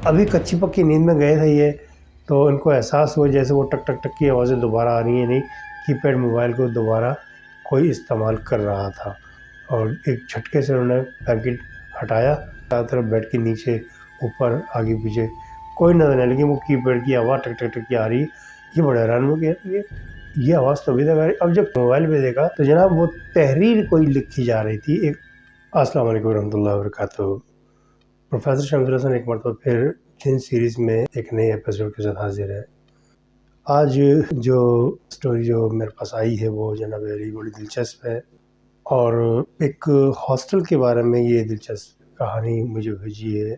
ابھی کچی پکی نیند میں گئے تھے یہ، تو ان کو احساس ہوا جیسے وہ ٹک ٹک ٹک کی آوازیں دوبارہ آ رہی ہیں، نہیں کی پیڈ موبائل کو دوبارہ کوئی استعمال کر رہا تھا، اور ایک جھٹکے سے انہوں نے پیکٹ ہٹایا، چاروں طرف بیڈ کے نیچے اوپر آگے پیچھے کوئی نظر نہیں، لیکن وہ کی پیڈ کی آواز ٹک ٹک ٹک کی آ رہی، یہ بڑے حیران ہو گیا یہ آواز تو ابھی تک آ رہی۔ اب جب موبائل پہ دیکھا تو جناب وہ تحریر کوئی لکھی جا رہی تھی ایک۔ السلام علیکم ورحمۃ اللہ وبرکاتہ۔ پروفیسر شمس الحسن ایک مرتبہ پھر جن سیریز میں ایک نئے ایپیسوڈ کے ساتھ حاضر ہے۔ آج جو سٹوری جو میرے پاس آئی ہے وہ جناب بڑی دلچسپ ہے، اور ایک ہاسٹل کے بارے میں یہ دلچسپ کہانی مجھے بھیجی ہے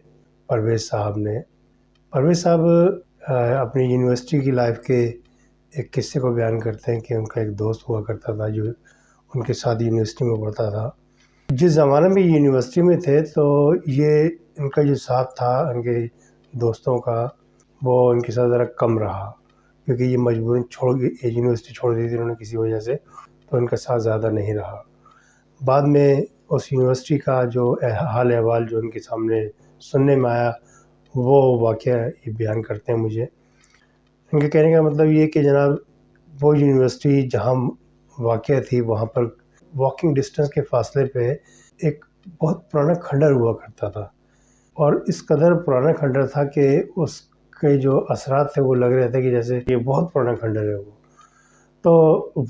پرویز صاحب نے۔ پرویز صاحب اپنی یونیورسٹی کی لائف کے ایک قصے کو بیان کرتے ہیں کہ ان کا ایک دوست ہوا کرتا تھا جو ان کے ساتھ یونیورسٹی میں پڑھتا تھا۔ جس زمانے میں یونیورسٹی میں تھے تو یہ ان کا جو ساتھ تھا ان کے دوستوں کا وہ ان کے ساتھ ذرا کم رہا، کیونکہ یہ مجبوراً یونیورسٹی چھوڑ دی تھی انہوں نے کسی وجہ سے، تو ان کا ساتھ زیادہ نہیں رہا۔ بعد میں اس یونیورسٹی کا جو حال احوال جو ان کے سامنے سننے میں آیا وہ واقعہ یہ بیان کرتے ہیں مجھے۔ ان کے کہنے کا مطلب یہ کہ جناب وہ یونیورسٹی جہاں واقع تھی وہاں پر واکنگ ڈسٹنس کے فاصلے پہ ایک بہت پرانا کھنڈر ہوا کرتا تھا، اور اس قدر پرانا کھنڈر تھا کہ اس کے جو اثرات تھے وہ لگ رہے تھے کہ جیسے یہ بہت پرانا کھنڈر ہے وہ، تو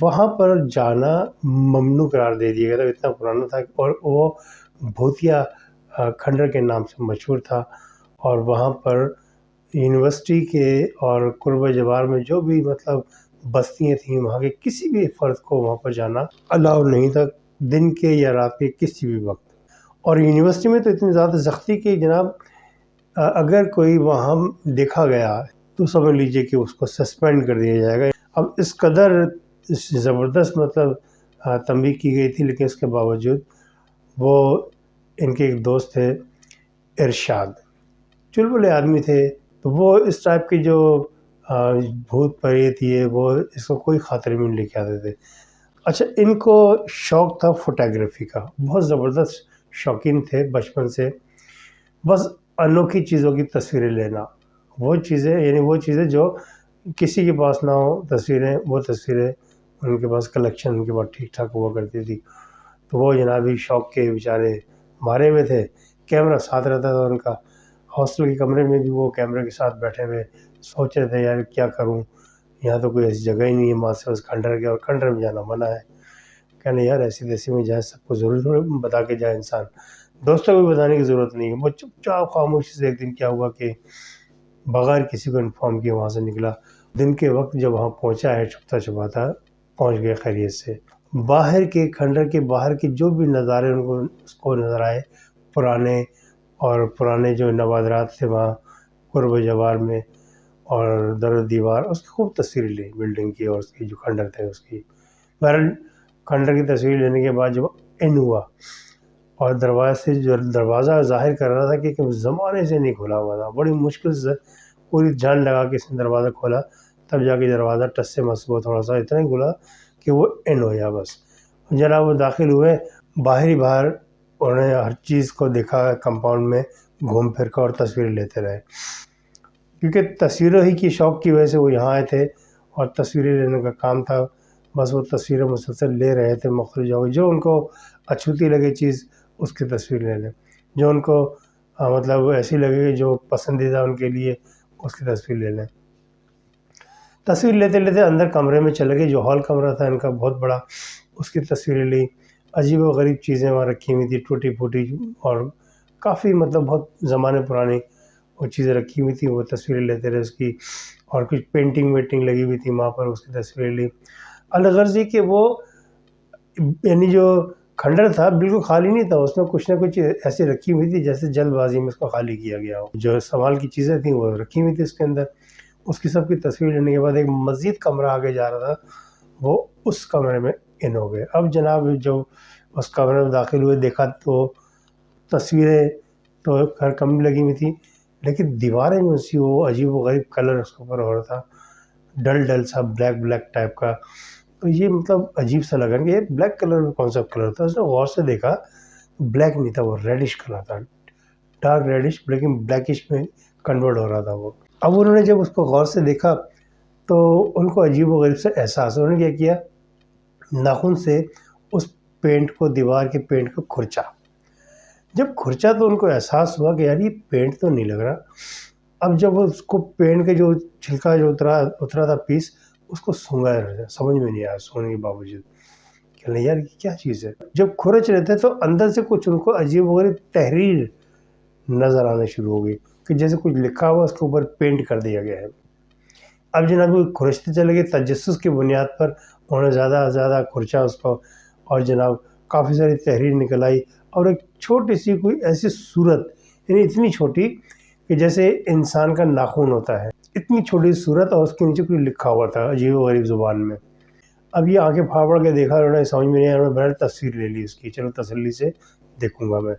وہاں پر جانا ممنوع قرار دے دیا گیا تھا، اتنا پرانا تھا، اور وہ بھوتیا کھنڈر کے نام سے مشہور تھا، اور وہاں پر یونیورسٹی کے اور قرب جوار میں جو بھی مطلب بستیاں تھیں وہاں کے کسی بھی فرد کو وہاں پر جانا الاؤ نہیں تھا، دن کے یا رات کے کسی بھی وقت۔ اور یونیورسٹی میں تو اتنی زیادہ سختی کہ جناب اگر کوئی وہاں دیکھا گیا تو سمجھ لیجئے کہ اس کو سسپینڈ کر دیا جائے گا۔ اب اس قدر زبردست مطلب تنبیہ کی گئی تھی، لیکن اس کے باوجود وہ ان کے ایک دوست تھے ارشاد، چلبلے آدمی تھے، تو وہ اس ٹائپ کی جو بھوت پریت یہ وہ اس کو کوئی خاطر میں نہیں لے کے آتے تھے۔ اچھا، ان کو شوق تھا فوٹوگرافی کا، بہت زبردست شوقین تھے بچپن سے، بس انوکھی چیزوں کی تصویریں لینا، وہ چیزیں یعنی وہ چیزیں جو کسی کے پاس نہ ہو تصویریں، وہ تصویریں ان کے پاس کلیکشن ان کے پاس ٹھیک ٹھاک ہوا کرتی تھی۔ تو وہ جنابی شوق کے بیچارے مارے ہوئے تھے، کیمرہ ساتھ رہتا تھا ان کا، ہاسٹل کے کمرے میں بھی وہ کیمرے کے ساتھ بیٹھے ہوئے سوچ رہے تھے یار کیا کروں، یہاں تو کوئی ایسی جگہ ہی نہیں ہے، ماں سے بس کھنڈر کے، اور کھنڈر میں جانا منع ہے۔ کہنے یار ایسی تیسی میں جائے، سب کو ضروری تھوڑی بتا کے جائے انسان، دوستوں کو بھی بتانے کی ضرورت نہیں ہے۔ وہ چپ چاپ خاموشی سے ایک دن کیا ہوا کہ بغیر کسی کو انفارم کیے وہاں سے نکلا، دن کے وقت جب وہاں پہنچا ہے چھپتا چھپاتا پہنچ گیا خیریت سے۔ باہر کے کھنڈر کے باہر کے جو بھی نظارے ان کو اس کو نظر آئے، پرانے جو نوادرات تھے وہاں قرب جوار میں اور در و دیوار، اس کی خوب تصویریں لی بلڈنگ کی اور اس کی جو کھنڈر تھے اس کی۔ بہرحال کھنڈر کی تصویر لینے کے بعد جب ان ہوا اور دروازہ ظاہر کر رہا تھا کہ زمانے سے نہیں کھلا ہوا تھا، بڑی مشکل سے پوری جان لگا کے اس نے دروازہ کھولا، تب جا کے دروازہ ٹس سے مس ہوا، تھوڑا سا اتنا ہی کھلا کہ وہ ان ہو گیا بس۔ جناب وہ داخل ہوئے، باہر انہوں نے ہر چیز کو دیکھا کمپاؤنڈ میں گھوم پھر کر، اور تصویریں لیتے رہے، کیونکہ تصویروں ہی کی شوق کی وجہ سے وہ یہاں آئے تھے اور تصویریں لینے کا کام تھا، بس وہ تصویریں مسلسل لے رہے تھے مختلف جگہوں، جو ان کو اچھوتی لگے چیز اس کی تصویر لے لیں، جو ان کو مطلب ایسی لگے کہ جو پسندیدہ ان کے لیے اس کی تصویر لے لیں۔ تصویر لیتے لیتے اندر کمرے میں چلے گئے، جو ہال کمرہ تھا ان کا بہت بڑا، اس کی تصویریں لی، عجیب و غریب چیزیں وہاں رکھی ہوئی تھی، ٹوٹی پھوٹی اور کافی مطلب بہت زمانے پرانی وہ چیزیں رکھی ہوئی تھیں، وہ تصویریں لیتے رہے اس کی، اور کچھ پینٹنگ وینٹنگ لگی ہوئی تھی وہاں پر، اس کی تصویریں لی۔ الغرض یہ کہ وہ یعنی جو کھنڈر تھا بالکل خالی نہیں تھا، اس میں کچھ نہ کچھ ایسی رکھی ہوئی تھی جیسے جلد بازی میں اس کو خالی کیا گیا ہو، جو استعمال کی چیزیں تھیں وہ رکھی ہوئی تھی اس کے اندر۔ اس کی سب کی تصویر لینے کے بعد ایک مزید کمرہ آگے جا رہا تھا، وہ اس کمرے میں ان ہو گئے۔ اب جناب جو اس کمرے میں داخل ہوئے دیکھا تو تصویریں تو ہر کم لگی ہوئی تھیں، لیکن دیواریں جو سی وہ عجیب و غریب کلر اس کے اوپر ہو رہا تھا، ڈل سا بلیک ٹائپ کا، تو یہ مطلب عجیب سا لگا کہ یہ بلیک کلر میں کون سا کلر تھا۔ اس نے غور سے دیکھا، بلیک نہیں تھا، وہ ریڈش کلر تھا، ڈارک ریڈش لیکن بلیکش میں کنورٹ ہو رہا تھا وہ. اب انہوں نے جب اس کو غور سے دیکھا تو ان کو عجیب و غریب سے احساس. انہوں نے کیا کیا, ناخن سے اس پینٹ کو, دیوار کے پینٹ کو کھرچا. جب کھرچا تو ان کو احساس ہوا کہ یار یہ پینٹ تو نہیں لگ رہا. اب جب اس کو پینٹ کے جو چھلکا جو اترا تھا پیس, اس کو سونگا, سمجھ میں نہیں آیا سونے کے باوجود کہ نہیں یار یہ کیا چیز ہے. جب کھرچ رہے تھے تو اندر سے کچھ ان کو عجیب و غریب تحریر نظر آنا شروع ہو گئی کہ جیسے کچھ لکھا ہوا اس کے اوپر پینٹ کر دیا گیا ہے. اب جناب وہ کھرچتے چلے گئے, تجسس کی بنیاد پر انہوں نے زیادہ سے زیادہ کھرچا اس کو, اور جناب کافی ساری تحریر نکل آئی. اور ایک چھوٹی سی کوئی ایسی صورت, یعنی اتنی چھوٹی کہ جیسے انسان کا ناخن ہوتا ہے, اتنی چھوٹی صورت, اور اس کے نیچے کوئی لکھا ہوا تھا عجیب و غریب زبان میں. اب یہ آنکھیں پھاڑ کے دیکھا, انہوں نے سمجھ میں نہیں آیا, انہوں نے بہرحال تصویر لے لی اس کی, چلو تسلی سے دیکھوں گا میں.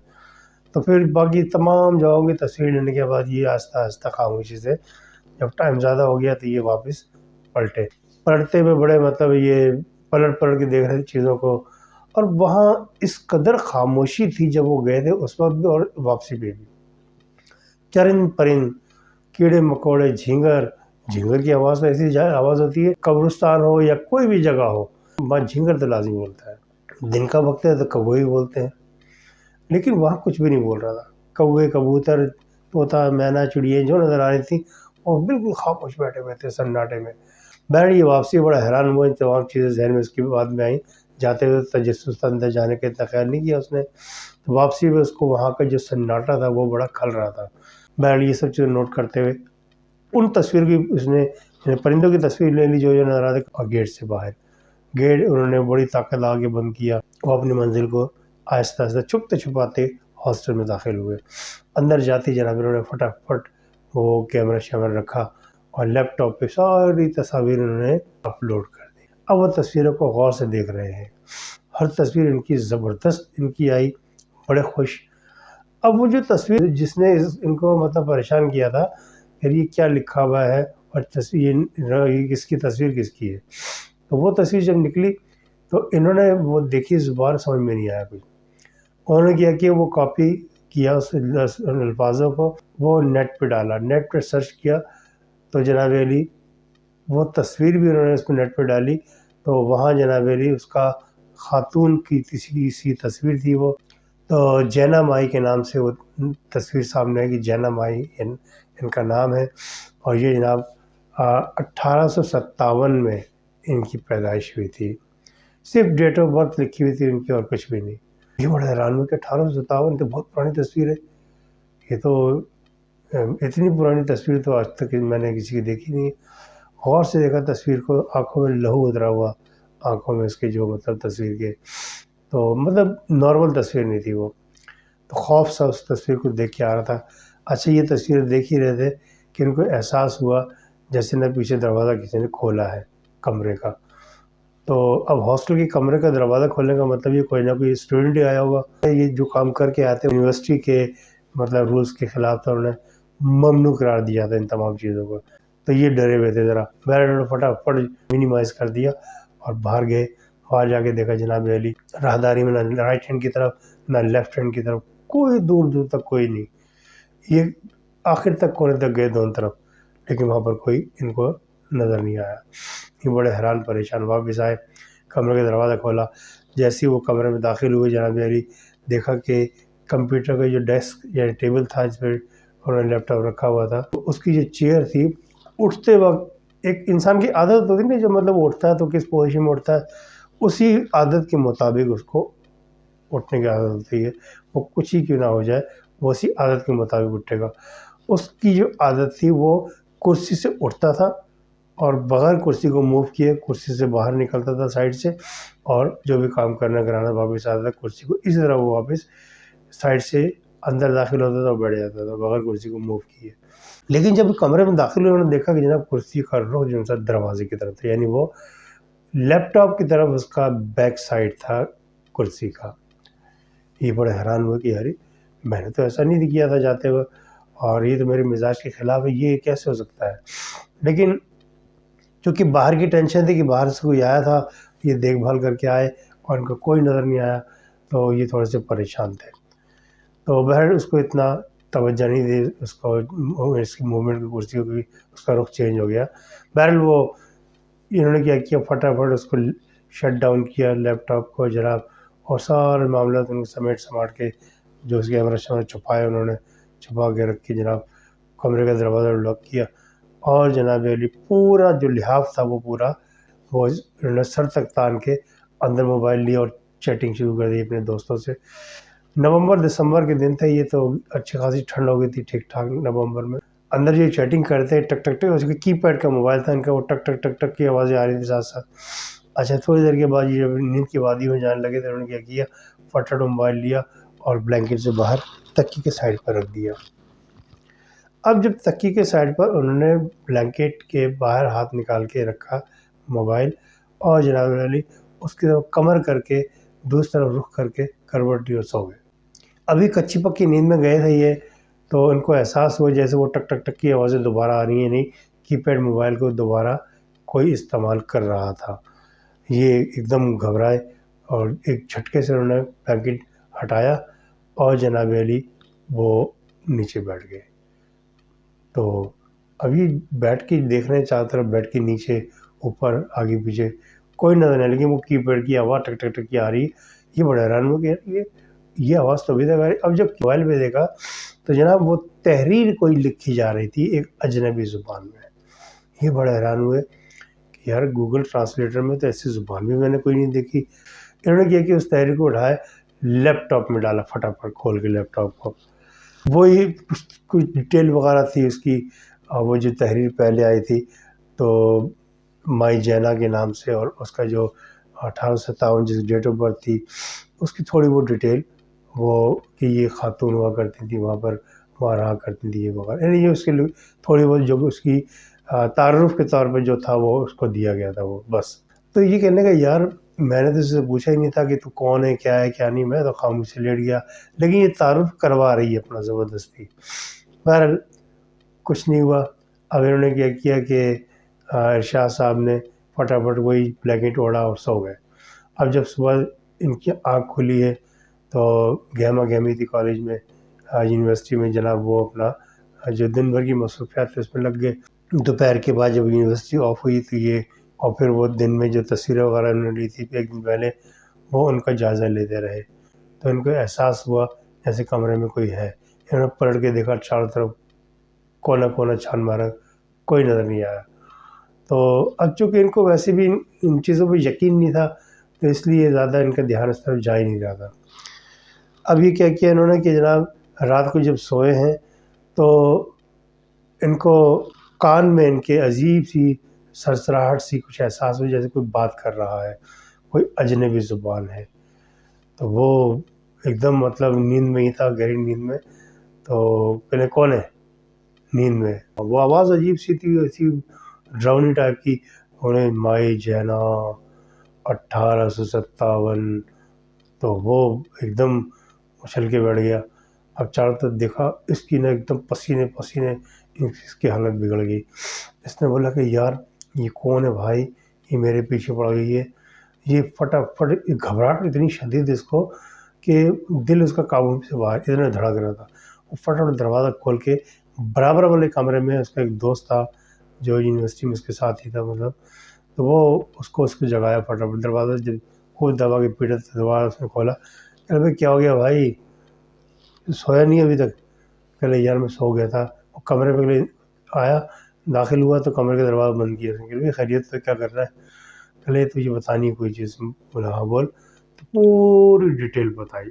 تو پھر باقی تمام جگہوں کی تصویر لینے کے بعد یہ آہستہ آہستہ خاموشی سے, جب ٹائم زیادہ ہو گیا تو یہ واپس پلٹتے ہوئے بڑے مطلب یہ پلٹ کے دیکھ رہے تھے چیزوں کو. اور وہاں اس قدر خاموشی تھی جب وہ گئے تھے اس وقت بھی اور واپسی پہ بھی. چرند پرند, کیڑے مکوڑے, جھینگر کی آواز تو ایسی آواز ہوتی ہے, قبرستان ہو یا کوئی بھی جگہ ہو وہاں جھینگر تو لازمی بولتا ہے. دن کا وقت ہے تو کوے بولتے ہیں, لیکن وہاں کچھ بھی نہیں بول رہا تھا. کوے, کبوتر, طوطا, مینا, چڑیے جو نظر آ رہی تھیں اور بالکل خاموش بیٹھے ہوئے تھے سناٹے میں. بہرحال یہ واپسی بڑا حیران ہوا, ان تمام چیزیں ذہن میں اس کے بعد میں آئیں. جاتے ہوئے تجسس اندر جانے کا اتنا خیال نہیں کیا اس نے, تو واپسی میں اس کو وہاں کا جو سناٹا تھا وہ بڑا کھل رہا تھا. بہرحال یہ سب چیزیں نوٹ کرتے ہوئے ان تصویر کی اس نے پرندوں کی تصویر لے لی جو نظر آ رہا تھا. اور گیٹ سے باہر, گیٹ انہوں نے بڑی طاقت آگے بند کیا. وہ اپنی منزل کو آہستہ آہستہ چھپتے چھپاتے ہاسٹل میں داخل ہوئے. اندر جاتے جناب انہوں نے فٹافٹ وہ کیمرہ شیمرہ رکھا اور لیپ ٹاپ پہ ساری تصاویر انہوں نے اپلوڈ کر دی. اب وہ تصویروں کو غور سے دیکھ رہے ہیں, ہر تصویر ان کی زبردست ان کی آئی, بڑے خوش. اب وہ جو تصویر جس نے ان کو مطلب پریشان کیا تھا کہ یہ کیا لکھا ہوا ہے اور تصویر کس کی, تصویر کس کی ہے, تو وہ تصویر جب نکلی تو انہوں نے وہ دیکھی, زبان سمجھ میں نہیں آیا کچھ. انہوں نے کیا کہ وہ کاپی کیا اس الفاظوں کو, وہ نیٹ پہ ڈالا, نیٹ پہ سرچ کیا تو جناب علی وہ تصویر بھی انہوں نے اس کو نیٹ پہ ڈالی تو وہاں جناب علی اس کا خاتون کی کسی سی تصویر تھی. وہ تو جینا مائی کے نام سے وہ تصویر سامنے آئی کہ جینا مائی ان کا نام ہے, اور یہ جناب 1857 میں ان کی پیدائش ہوئی تھی. صرف ڈیٹ آف برتھ لکھی ہوئی تھی ان کی اور کچھ بھی نہیں. یہ بڑا حیران ہوا کہ 1857 تو بہت پرانی تصویر ہے, یہ تو اتنی پرانی تصویر تو آج تک میں نے کسی کی دیکھی نہیں. غور سے دیکھا تصویر کو, آنکھوں میں لہو اترا ہوا, آنکھوں میں اس کے جو مطلب تصویر کے, تو مطلب نارمل تصویر نہیں تھی وہ. تو خوف سا اس تصویر کو دیکھ کے آ رہا تھا. اچھا یہ تصویر دیکھ ہی رہے تھے کہ ان کو احساس ہوا جیسے نہ پیچھے دروازہ کسی نے کھولا ہے کمرے کا. تو اب ہاسٹل کے کمرے کا دروازہ کھولنے کا مطلب یہ کوئی نہ کوئی اسٹوڈنٹ ہی آیا ہوگا. یہ جو کام کر کے آتے یونیورسٹی کے مطلب رولز کے خلاف تھا, انہوں نے ممنوع قرار دیا تھا ان تمام چیزوں کو. تو یہ ڈرے ہوئے تھے ذرا. انہوں نے فٹافٹ منیمائز کر دیا اور باہر گئے. باہر جا کے دیکھا جناب علی راہداری میں نہ رائٹ ہینڈ کی طرف نہ لیفٹ ہینڈ کی طرف کوئی دور تک کوئی نہیں. یہ آخر تک کونے تک گئے دونوں طرف, لیکن وہاں پر کوئی ان کو نظر نہیں آیا. یہ بڑے حیران پریشان واپس آئے, کمرے کا دروازہ کھولا. جیسے ہی وہ کمرے میں داخل ہوئے جناب علی دیکھا کہ کمپیوٹر کا جو ڈیسک یا ٹیبل تھا جس پہ انہوں نے لیپ ٹاپ رکھا ہوا تھا, اس کی جو چیئر تھی, اٹھتے وقت ایک انسان کی عادت ہوتی ہے نا, جو مطلب اٹھتا ہے تو کس پوزیشن میں اٹھتا ہے, اسی عادت کے مطابق اس کو اٹھنے کی عادت ہوتی ہے. وہ کچھ ہی کیوں نہ ہو جائے وہ اسی عادت کے مطابق اٹھے گا. اس کی جو عادت تھی وہ کرسی سے اٹھتا تھا اور بغیر کرسی کو موو کیے کرسی سے باہر نکلتا تھا سائڈ سے, اور جو بھی کام کرنا کرانا واپس آتا تھا کرسی کو اسی طرح وہ واپس سائڈ سے اندر داخل ہوتا تھا اور بیٹھ جاتا تھا بغیر کرسی کو موو کیے. لیکن جب کمرے میں داخل ہوئے انہوں نے دیکھا کہ جناب کرسی کا رخ جو ہے دروازے کی طرف تھا, یعنی وہ لیپ ٹاپ کی طرف اس کا بیک سائڈ تھا کرسی کا. یہ بڑے حیران ہوئے کہ یار میں نے تو ایسا نہیں کیا تھا جاتے ہوئے, اور یہ تو میرے مزاج کے خلاف ہے, یہ کیسے ہو سکتا ہے. لیکن چونکہ باہر کی ٹینشن تھی کہ باہر سے کوئی آیا تھا, یہ دیکھ بھال کر کے آئے اور ان کو کوئی نظر نہیں آیا, تو یہ تھوڑے سے پریشان تھے. تو بہرحال اس کو اتنا توجہ نہیں دی اس کو، اس کی موومنٹ کی کرسیوں کی، اس کا رخ چینج ہو گیا۔ بہرحال وہ انہوں نے کیا کیا، فٹافٹ اس کو شٹ ڈاؤن کیا لیپ ٹاپ کو جناب، اور سارے معاملات ان کو سمیٹ کے جو اس کے کیمرہ شیمرہ چھپائے، انہوں نے چھپا کے رکھ کے جناب کمرے کا دروازہ لاک کیا، اور جناب علی پورا جو لحاف تھا وہ انہوں نے سر تک تان کے اندر موبائل لیا اور چیٹنگ شروع کر دی اپنے دوستوں سے۔ نومبر دسمبر کے دن تھے یہ، تو اچھی خاصی ٹھنڈ ہو گئی تھی ٹھیک ٹھاک نومبر میں۔ اندر جو چیٹنگ کرتے ٹک ٹک ٹک، اس کے کی پیڈ کا موبائل تھا ان کا، وہ ٹک ٹک ٹک ٹک کی آوازیں آ رہی تھی ساتھ ساتھ۔ اچھا تھوڑی دیر کے بعد یہ جب نیند کی وادی میں جانے لگے تو انہوں نے کیا کیا، فٹافٹ موبائل لیا اور بلینکٹ سے باہر تکی کے سائڈ پر رکھ دیا۔ اب جب تکی کے سائڈ پر انہوں نے بلینکٹ کے باہر ہاتھ نکال کے رکھا موبائل، اور جناب علی اس کی طرف کمر کر کے دوسری طرف رخ کر کے کروٹ لی اور سو گئے۔ ابھی کچی پکی نیند میں گئے تھے یہ، تو ان کو احساس ہوا جیسے وہ ٹک ٹک ٹک کی آوازیں دوبارہ آ رہی ہیں، نہیں کی پیڈ موبائل کو دوبارہ کوئی استعمال کر رہا تھا۔ یہ ایک دم گھبرائے اور ایک جھٹکے سے انہوں نے بلینکٹ ہٹایا اور جناب علی وہ نیچے بیٹھ گئے۔ تو ابھی بیٹھ کے دیکھ رہے ہیں چاروں طرف، بیٹھ کے نیچے اوپر آگے پیچھے کوئی نظر نہیں، لیکن وہ کی پیڈ کی آواز ٹک ٹک ٹک کی آ رہی، یہ بڑا حیران ہو گیا کہ یہ آواز تو ابھی تک آ رہی۔ اب جب موبائل پہ دیکھا تو جناب وہ تحریر کوئی لکھی جا رہی تھی ایک اجنبی زبان میں۔ یہ بڑا حیران ہوئے کہ یار گوگل ٹرانسلیٹر میں تو ایسی زبان بھی میں نے کوئی نہیں دیکھی۔ انہوں نے کیا کہ اس تحریر کو اٹھائے لیپ ٹاپ میں ڈالا، فٹافٹ کھول کے لیپ ٹاپ کو، وہی کچھ ڈیٹیل وغیرہ تھی اس کی، وہ جو تحریر پہلے آئی تھی تو مائی جینا کے نام سے، اور اس کا جو 1857 جس ڈیٹ آف برتھ تھی اس کی تھوڑی بہت ڈیٹیل، وہ کہ یہ خاتون ہوا کرتی تھی وہاں پر، وہاں رہا کرتی تھی یہ وغیرہ، یعنی یہ اس کے تھوڑی بہت جو اس کی تعارف کے طور پہ جو تھا وہ اس کو دیا گیا تھا وہ بس۔ تو یہ کہنے کا یار میں نے تو اس سے پوچھا ہی نہیں تھا کہ تو کون ہے کیا نہیں، میں تو خاموشی سے لیٹ گیا، لیکن یہ تعارف کروا رہی ہے اپنا زبردستی۔ بہرحال کچھ نہیں ہوا۔ اب انہوں نے کیا کیا کہ ارشاد صاحب نے فٹافٹ وہی بلینکٹ اوڑھا اور سو گئے۔ اب جب صبح ان کی آنکھ کھلی ہے تو گہما گہمی تھی کالج میں، یونیورسٹی میں جناب، وہ اپنا جو دن بھر کی مصروفیات تھے اس میں لگ گئے۔ دوپہر کے بعد جب یونیورسٹی آف ہوئی تو یہ، اور پھر وہ دن میں جو تصویریں وغیرہ انہوں نے لی تھی ایک دن پہلے، وہ ان کا جائزہ لیتے رہے، تو ان کو احساس ہوا جیسے کمرے میں کوئی ہے۔ انہوں نے پلٹ کے دیکھا چاروں طرف، کونا کونا چھان مارا، کوئی نظر نہیں آیا۔ تو اب چونکہ ان کو ویسے بھی ان چیزوں پہ یقین نہیں تھا تو اس لیے زیادہ ان کا دھیان اس طرف جا ہی نہیں رہا تھا۔ اب یہ کیا کیا انہوں نے کہ جناب رات کو جب سوئے ہیں تو ان کو کان میں ان کے عجیب سی سرسراہٹ سی کچھ احساس ہو جیسے کوئی بات کر رہا ہے، کوئی اجنبی زبان ہے۔ تو وہ ایک دم مطلب نیند میں ہی تھا، گہری نیند میں، تو پہلے کون ہے نیند میں، وہ آواز عجیب سی تھی، ایسی ڈراؤنی ٹائپ کی، انہیں مائی جینا 1857، تو وہ ایک دم اچھل کے بیٹھ گیا۔ اب چاروں طرف دیکھا، اس کی نا ایک دم پسینے پسینے، اس کی حالت بگڑ گئی۔ اس نے بولا کہ یار یہ کون ہے بھائی، یہ میرے پیچھے پڑ گئی ہے۔ یہ فٹافٹ گھبراہٹ اتنی شدید اس کو کہ دل اس کا قابو سے باہر، اتنا دھڑک رہا تھا۔ وہ فٹافٹ دروازہ کھول کے برابر والے کمرے میں اس کا ایک دوست تھا جو یونیورسٹی میں اس کے ساتھ ہی تھا مطلب، تو وہ اس کو جگایا، فٹافٹ دروازہ جب خود دبا کے پیٹا تو دوبارہ اس نے کھولا۔ کہ بھائی کیا ہو گیا بھائی، سویا نہیں ابھی تک؟ کہ یار میں سو گیا تھا۔ وہ کمرے پہ آیا، داخل ہوا تو کمرے کا دروازہ بند کیا۔ کہ خیریت تو کیا کر رہا ہے؟ کہ تجھے بتانی ہے کوئی چیز؟ بولا ہاں بول۔ تو پوری ڈیٹیل بتائی۔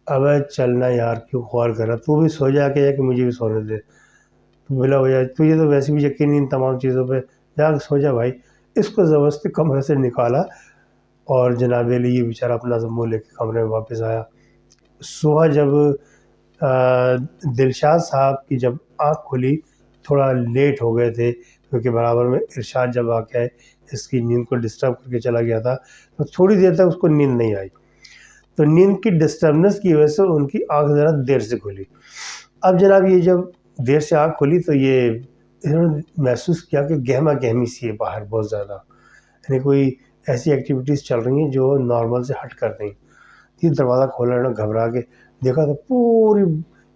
اب چلنا یار کیوں خوار کر رہا، تو بھی سو جا کے کہ مجھے بھی سونے دے۔ تو بولا بھیا تجھے تو ویسے بھی یقین نہیں ان تمام چیزوں پہ، جا کے سو جا بھائی۔ اس کو زبردستی کمرے سے نکالا اور جناب علی یہ بیچارہ اپنا منہ لے کے کمرے میں واپس آیا۔ صبح جب دلشاد صاحب کی جب آنکھ کھلی، تھوڑا لیٹ ہو گئے تھے کیونکہ برابر میں ارشاد جب آ کے اس کی نیند کو ڈسٹرب کر کے چلا گیا تھا، تو تھوڑی دیر تک اس کو نیند نہیں آئی، تو نیند کی ڈسٹربنس کی وجہ سے ان کی آنکھ ذرا دیر سے کھلی۔ اب جناب یہ جب دیر سے آنکھ کھلی تو یہ انہوں نے محسوس کیا کہ گہما گہمی سی ہے باہر بہت زیادہ، یعنی کوئی ایسی ایکٹیویٹیز چل رہی ہیں جو نارمل سے ہٹ کر دیں۔ یہ دروازہ کھولا، انہوں نے گھبرا کے دیکھا تو پوری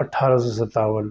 1857।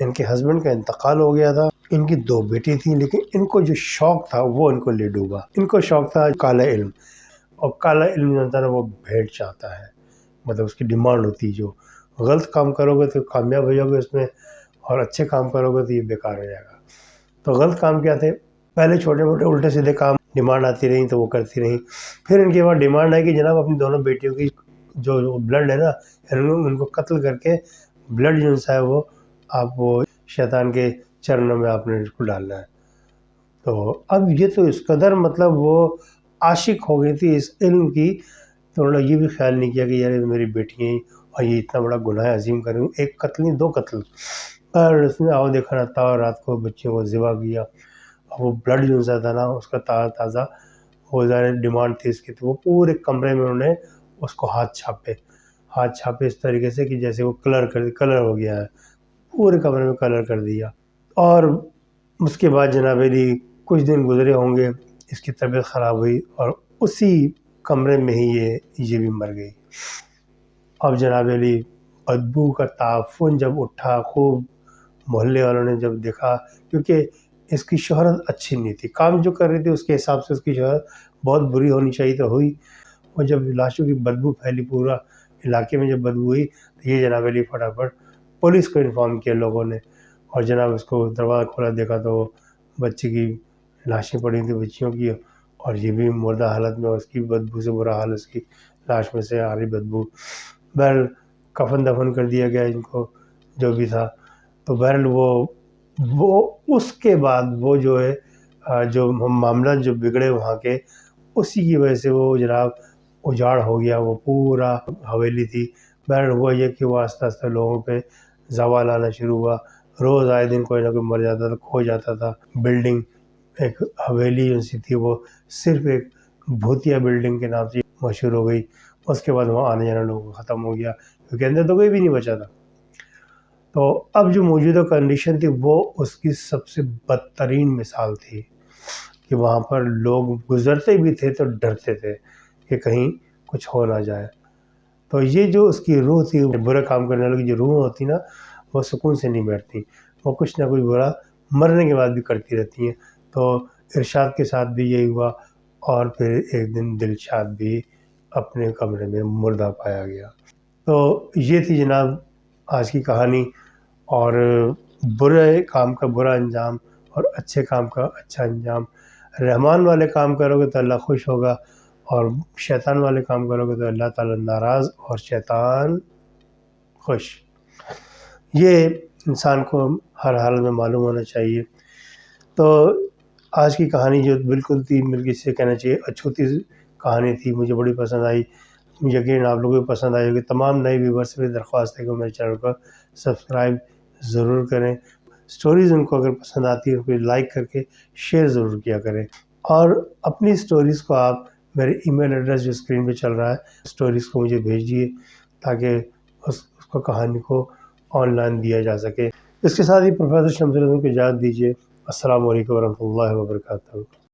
ان کے ہسبینڈ کا انتقال ہو گیا تھا، ان کی 2 بیٹی تھیں، لیکن ان کو جو شوق تھا وہ ان کو لے ڈوبا۔ ان کو شوق تھا کالا علم، اور کالا علم جو ہوتا ہے نا وہ بھیڑ چاہتا ہے، مطلب اس کی ڈیمانڈ ہوتی ہے، جو غلط کام کرو گے تو کامیاب ہو جاؤ گے اس میں، اور اچھے کام کرو گے تو یہ بیکار ہو جائے گا۔ تو غلط کام کیا تھے؟ پہلے چھوٹے موٹے الٹے سیدھے کام، ڈیمانڈ آتی رہی تو وہ کرتی رہیں۔ پھر ان کے بعد ڈیمانڈ ہے کہ جناب اپنی دونوں بیٹیوں کی جو بلڈ ہے نا، ان کو قتل کر کے بلڈ جو ہے وہ آپ وہ شیطان کے چرنوں میں آپ نے اس کو ڈالنا ہے۔ تو اب یہ تو اس قدر مطلب وہ عاشق ہو گئی تھی اس علم کی، تو انہوں نے یہ بھی خیال نہیں کیا کہ یار میری بیٹیاں ہیں اور یہ اتنا بڑا گناہ عظیم کریں، ایک قتل نہیں 2 قتل۔ اور اس نے آؤ دیکھا تھا اور رات کو بچیوں کو ذبح کیا، اور وہ بلڈ جو سا تھا نا اس کا تازہ تازہ، وہ ظاہر ڈیمانڈ تھی اس کی، تو وہ پورے کمرے میں انہوں نے اس کو ہاتھ چھاپے اس طریقے سے کہ جیسے وہ کلر ہو گیا ہے، پورے کمرے میں کلر کر دیا۔ اور اس کے بعد جناب علی کچھ دن گزرے ہوں گے، اس کی طبیعت خراب ہوئی اور اسی کمرے میں ہی یہ بھی مر گئی۔ اب جناب علی بدبو کا تعفن جب اٹھا، خوب محلے والوں نے جب دیکھا، کیونکہ اس کی شہرت اچھی نہیں تھی، کام جو کر رہی تھی اس کے حساب سے اس کی شہرت بہت بری ہونی چاہیے تو ہوئی، اور جب لاشوں کی بدبو پھیلی پورا علاقے میں، جب بدبو ہوئی تو یہ جناب علی فٹافٹ پولیس کو انفارم کیا لوگوں نے، اور جناب اس کو دروازہ کھولا، دیکھا تو وہ بچی کی لاشیں پڑی تھیں بچیوں کی، اور یہ بھی مردہ حالت میں، اس کی بدبو سے برا حال، اس کی لاش میں سے آ رہی بدبو۔ بہرحال کفن دفن کر دیا گیا ان کو، جو بھی تھا۔ تو بہرحال وہ اس کے بعد وہ جو ہے جو معاملات جو بگڑے وہاں کے، اسی کی وجہ سے وہ جناب اجاڑ ہو گیا وہ پورا حویلی تھی۔ بہرحال ہوا یہ کہ وہ آہستہ آہستہ لوگوں پہ زوال آنا شروع ہوا، روز آئے دن کوئی نہ کوئی مر جاتا تھا، کھو جاتا تھا۔ بلڈنگ ایک حویلی جو سی تھی وہ صرف ایک بھوتیا بلڈنگ کے نام سے مشہور ہو گئی۔ اس کے بعد وہاں آنے جانا لوگوں کا ختم ہو گیا، کیونکہ اندر تو کوئی بھی نہیں بچا تھا۔ تو اب جو موجودہ کنڈیشن تھی وہ اس کی سب سے بدترین مثال تھی، کہ وہاں پر لوگ گزرتے بھی تھے تو ڈرتے تھے کہ کہیں کچھ ہو نہ جائے۔ تو یہ جو اس کی روح تھی، برا کام کرنے والوں کی جو روح ہوتی نا، وہ سکون سے نہیں بیٹھتی، وہ کچھ نہ کچھ برا مرنے کے بعد بھی کرتی رہتی ہیں۔ تو ارشاد کے ساتھ بھی یہی ہوا، اور پھر ایک دن دلشاد بھی اپنے کمرے میں مردہ پایا گیا۔ تو یہ تھی جناب آج کی کہانی، اور برے کام کا برا انجام اور اچھے کام کا اچھا انجام۔ رحمان والے کام کرو گے تو اللہ خوش ہوگا، اور شیطان والے کام کرو گے تو اللہ تعالیٰ ناراض اور شیطان خوش۔ یہ انسان کو ہر حال میں معلوم ہونا چاہیے۔ تو آج کی کہانی جو بالکل تھی، بلکہ اسے کہنا چاہیے اچھوتی کہانی تھی، مجھے بڑی پسند آئی، یقین آپ لوگوں کو پسند آئی ہوگی۔ تمام نئے ویورز سے درخواست ہے کہ میرے چینل کو سبسکرائب ضرور کریں، سٹوریز ان کو اگر پسند آتی ہے تو پھر لائک کر کے شیئر ضرور کیا کریں، اور اپنی سٹوریز کو آپ میرے ای میل ایڈریس جو اسکرین پہ چل رہا ہے، سٹوریز کو مجھے بھیجیے، تاکہ اس کو کہانی کو آن لائن دیا جا سکے۔ اس کے ساتھ ہی پروفیسر شمس الدین کو اجازت دیجیے۔ السلام علیکم ورحمۃ اللہ وبرکاتہ۔